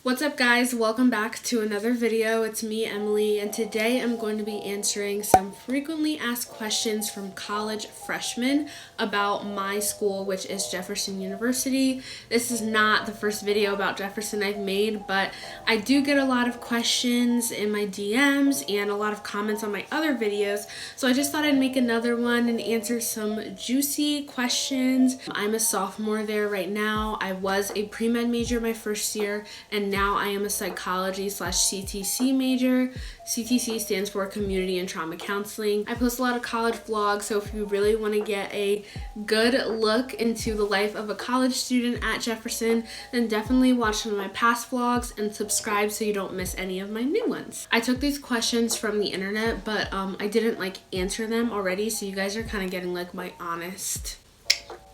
What's up guys, welcome back to another video. It's me, Emily, and today I'm going to be answering some frequently asked questions from college freshmen about my school, which is Jefferson University. This is not the first video about Jefferson I've made, but I do get a lot of questions in my DMs and a lot of comments on my other videos, so I just thought I'd make another one and answer some juicy questions. I'm a sophomore there right now. I was a pre-med major my first year, and now I am a psychology/CTC major. CTC stands for Community and Trauma Counseling. I post a lot of college vlogs, so if you really want to get a good look into the life of a college student at Jefferson, then definitely watch some of my past vlogs and subscribe so you don't miss any of my new ones. I took these questions from the internet, but I didn't answer them already, so you guys are kind of getting my honest,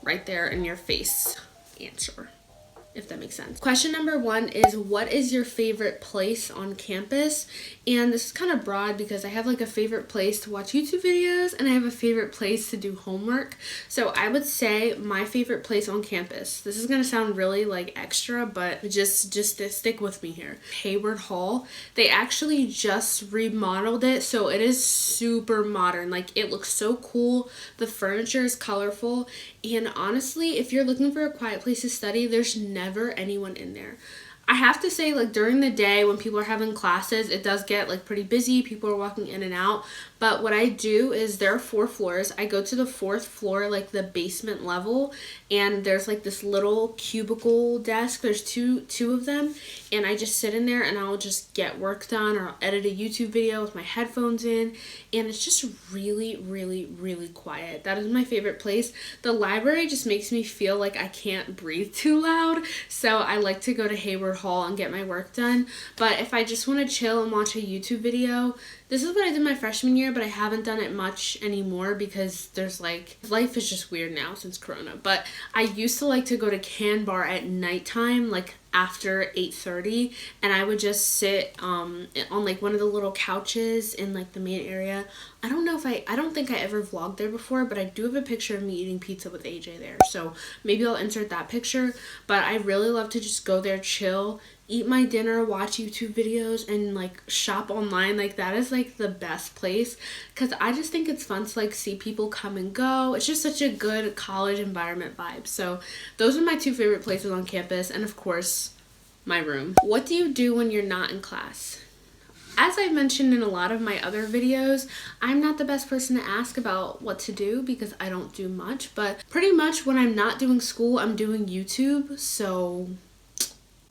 right there in your face answer, if that makes sense. Question number 1 is, what is your favorite place on campus? And this is kind of broad because I have a favorite place to watch YouTube videos and I have a favorite place to do homework. So I would say my favorite place on campus, this is going to sound really extra, but just stick with me here. Hayward Hall. They actually just remodeled it, so it is super modern. It looks so cool. The furniture is colorful, and honestly, if you're looking for a quiet place to study, there's never anyone in there. I have to say, during the day when people are having classes, it does get pretty busy. People are walking in and out. But what I do is, there are 4 floors. I go to the 4th floor, the basement level, and there's this little cubicle desk. There's two of them, and I just sit in there and I'll just get work done, or I'll edit a YouTube video with my headphones in, and it's just really, really, really quiet. That is my favorite place. The library just makes me feel like I can't breathe too loud, so I like to go to Hayward Hall and get my work done. But if I just want to chill and watch a YouTube video, this is what I did my freshman year, but I haven't done it much anymore because there's life is just weird now since Corona. But I used to like to go to Can Bar at nighttime, after 8:30, and I would just sit on one of the little couches in the main area. I don't think I ever vlogged there before, but I do have a picture of me eating pizza with AJ there, so maybe I'll insert that picture. But I really love to just go there, chill, eat my dinner, watch YouTube videos, and shop online. That is the best place, because I just think it's fun to see people come and go. It's just such a good college environment vibe. So those are my 2 favorite places on campus, and of course my room. What do you do when you're not in class? As I've mentioned in a lot of my other videos, I'm not the best person to ask about what to do because I don't do much, but pretty much when I'm not doing school, I'm doing YouTube. So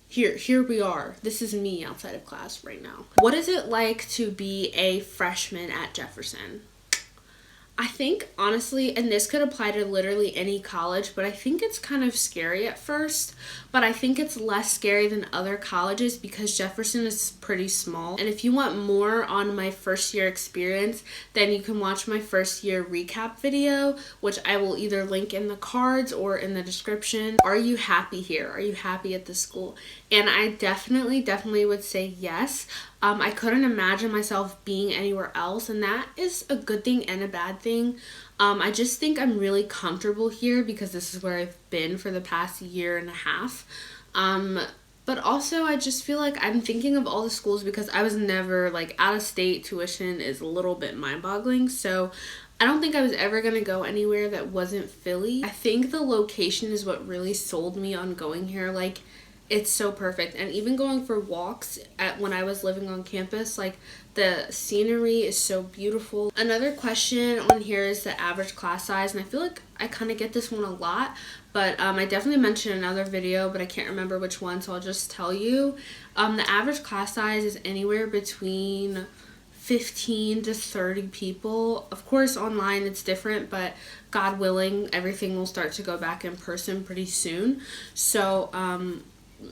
here we are. This is me outside of class right now. What is it like to be a freshman at Jefferson? I think, honestly, and this could apply to literally any college, but I think it's kind of scary at first, but I think it's less scary than other colleges because Jefferson is pretty small. And if you want more on my first year experience, then you can watch my first year recap video, which I will either link in the cards or in the description. Are you happy here? Are you happy at the school? And I definitely would say yes. I couldn't imagine myself being anywhere else, and that is a good thing and a bad thing. I just think I'm really comfortable here because this is where I've been for the past year and a half. But also I just feel I'm thinking of all the schools because I was never out of state. Tuition is a little bit mind-boggling, so I don't think I was ever going to go anywhere that wasn't Philly. I think the location is what really sold me on going here. It's so perfect. And even going for walks when I was living on campus, the scenery is so beautiful. Another question on here is the average class size, and I feel I kind of get this one a lot, but I definitely mentioned another video, but I can't remember which one, so I'll just tell you. The average class size is anywhere between 15 to 30 people. Of course, online it's different, but God willing, everything will start to go back in person pretty soon. So,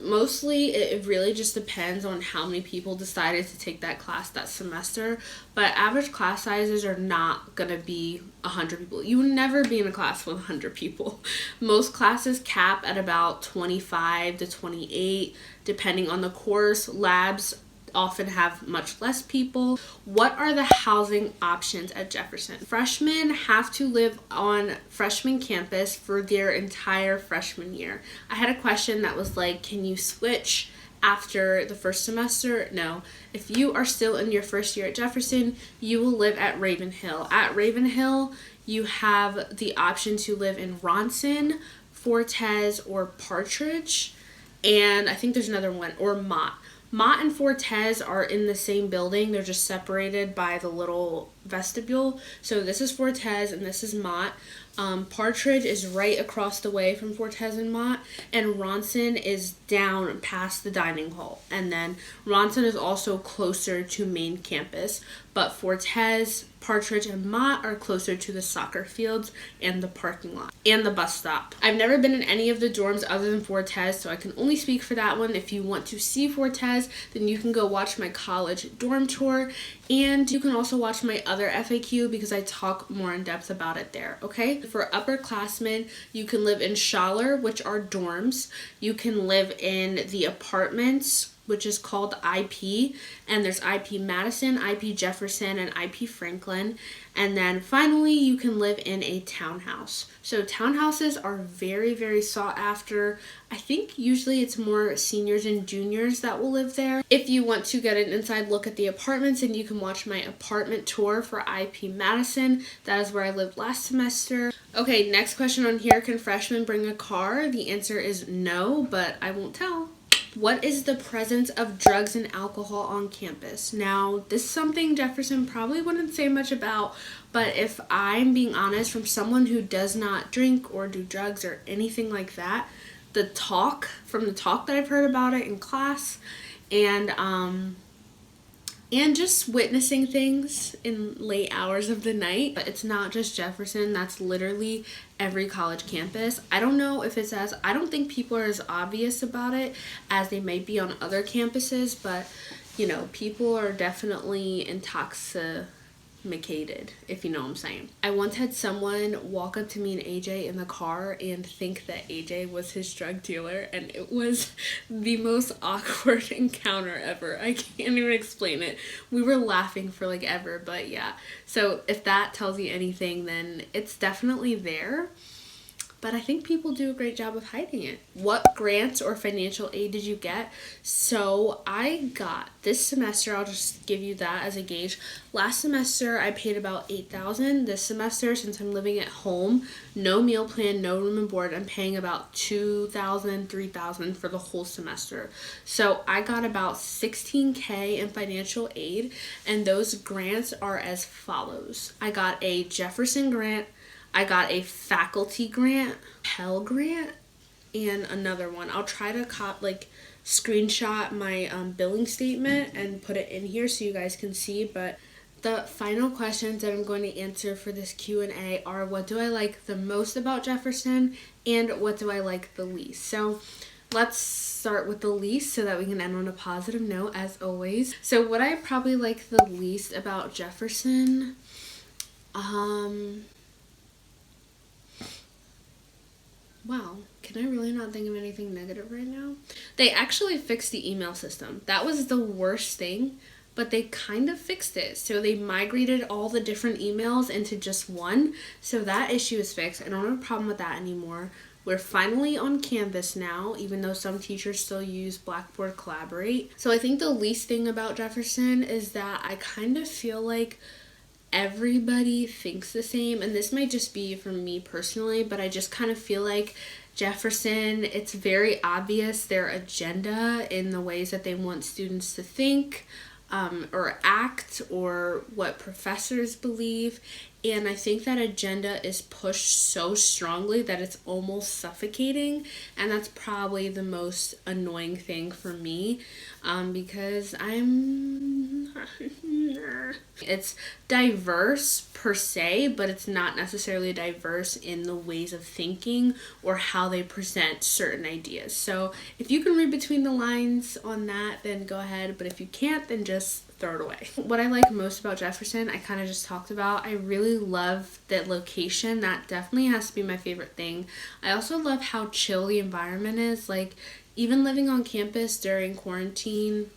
mostly it really just depends on how many people decided to take that class that semester, but average class sizes are not gonna be 100 people. You will never be in a class with 100 people. Most classes cap at about 25 to 28 depending on the course. Labs often have much less people. What are the housing options at Jefferson? Freshmen have to live on freshman campus for their entire freshman year. I had a question that was can you switch after the first semester. No, if you are still in your first year at Jefferson, you will live at Ravenhill. At Ravenhill, you have the option to live in Ronson, Fortes, or Partridge, and I think there's another one, or Mott. Mott and Fortes are in the same building. They're just separated by the little vestibule. So this is Fortes and this is Mott. Partridge is right across the way from Fortes and Mott, and Ronson is down past the dining hall. And then Ronson is also closer to main campus, but Fortes, Partridge, and Mott are closer to the soccer fields and the parking lot and the bus stop. I've never been in any of the dorms other than Fortes, so I can only speak for that one. If you want to see Fortes, then you can go watch my college dorm tour, and you can also watch my other FAQ because I talk more in depth about it there, okay? For upperclassmen, you can live in Youre, which are dorms. You can live in the apartments, which is called IP, and there's IP Madison, IP Jefferson, and IP Franklin. And then finally, you can live in a townhouse. So townhouses are very, very sought after. I think usually it's more seniors and juniors that will live there. If you want to get an inside look at the apartments, and you can watch my apartment tour for IP Madison. That is where I lived last semester. Okay, next question on here, can freshmen bring a car? The answer is no, but I won't tell. What is the presence of drugs and alcohol on campus? Now, this is something Jefferson probably wouldn't say much about, but if I'm being honest, from someone who does not drink or do drugs or anything like that, from the talk that I've heard about it in class, and just witnessing things in late hours of the night. But it's not just Jefferson, that's literally every college campus. I don't know if I don't think people are as obvious about it as they might be on other campuses, but you know, people are definitely intoxicated, if you know what I'm saying. I once had someone walk up to me and AJ in the car and think that AJ was his drug dealer, and it was the most awkward encounter ever. I can't even explain it. We were laughing for like ever, but yeah. So if that tells you anything, then it's definitely there. But I think people do a great job of hiding it. What grants or financial aid did you get? So I got this semester, I'll just give you that as a gauge. Last semester I paid about $8,000. This semester, since I'm living at home, no meal plan, no room and board, I'm paying about $2,000, $3,000 for the whole semester. So I got about $16K in financial aid, and those grants are as follows. I got a Jefferson grant, I got a faculty grant, Pell grant, and another one. I'll try to screenshot my billing statement and put it in here so you guys can see. But the final questions that I'm going to answer for this Q&A are, what do I like the most about Jefferson, and what do I like the least? So let's start with the least so that we can end on a positive note, as always. So what I probably like the least about Jefferson, wow, can I really not think of anything negative right now? They actually fixed the email system. That was the worst thing, but they kind of fixed it. So they migrated all the different emails into just one. So that issue is fixed. I don't have a problem with that anymore. We're finally on Canvas now, even though some teachers still use Blackboard Collaborate. So I think the least thing about Jefferson is that I kind of feel like everybody thinks the same, and this might just be for me personally, but I just kind of feel like Jefferson, it's very obvious their agenda in the ways that they want students to think or act, or what professors believe. And I think that agenda is pushed so strongly that it's almost suffocating, and that's probably the most annoying thing for me, because it's diverse per se, but it's not necessarily diverse in the ways of thinking or how they present certain ideas. So if you can read between the lines on that, then go ahead, but if you can't, then just throw it away. What I like most about Jefferson, I kind of just talked about. I really love the location. That definitely has to be my favorite thing. I also love how chill the environment is. Like, even living on campus during quarantine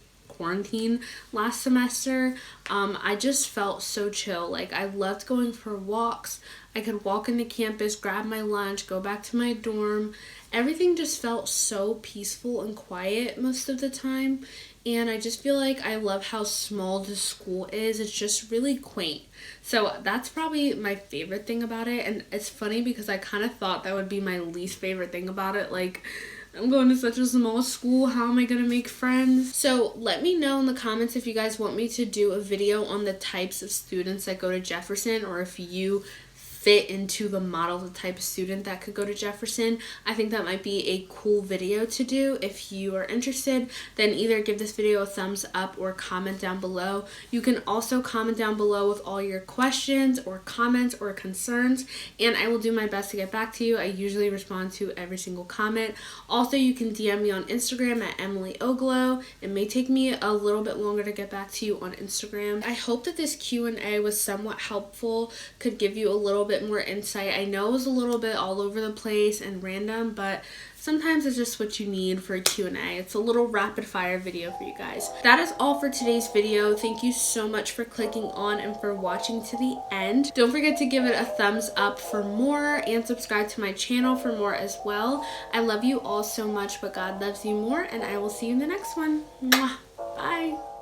last semester, I just felt so chill. Like, I loved going for walks. I could walk into campus, grab my lunch, go back to my dorm, everything just felt so peaceful and quiet most of the time. And I just feel like I love how small the school is. It's just really quaint. So that's probably my favorite thing about it. And it's funny because I kind of thought that would be my least favorite thing about it. Like, I'm going to such a small school. How am I going to make friends? So let me know in the comments if you guys want me to do a video on the types of students that go to Jefferson, or if you fit into the model, the type of student that could go to Jefferson. I think that might be a cool video to do. If you are interested, then either give this video a thumbs up or comment down below. You can also comment down below with all your questions or comments or concerns, and I will do my best to get back to you. I usually respond to every single comment. Also, you can DM me on Instagram at Emily Oglow. It may take me a little bit longer to get back to you on Instagram. I hope that this Q&A was somewhat helpful, could give you a little bit more insight. I know it was a little bit all over the place and random, but sometimes it's just what you need for a Q&A. It's a little rapid fire video for you guys. That is all for today's video. Thank you so much for clicking on and for watching to the end. Don't forget to give it a thumbs up for more and subscribe to my channel for more as well. I love you all so much, but God loves you more, and I will see you in the next one. Mwah. Bye.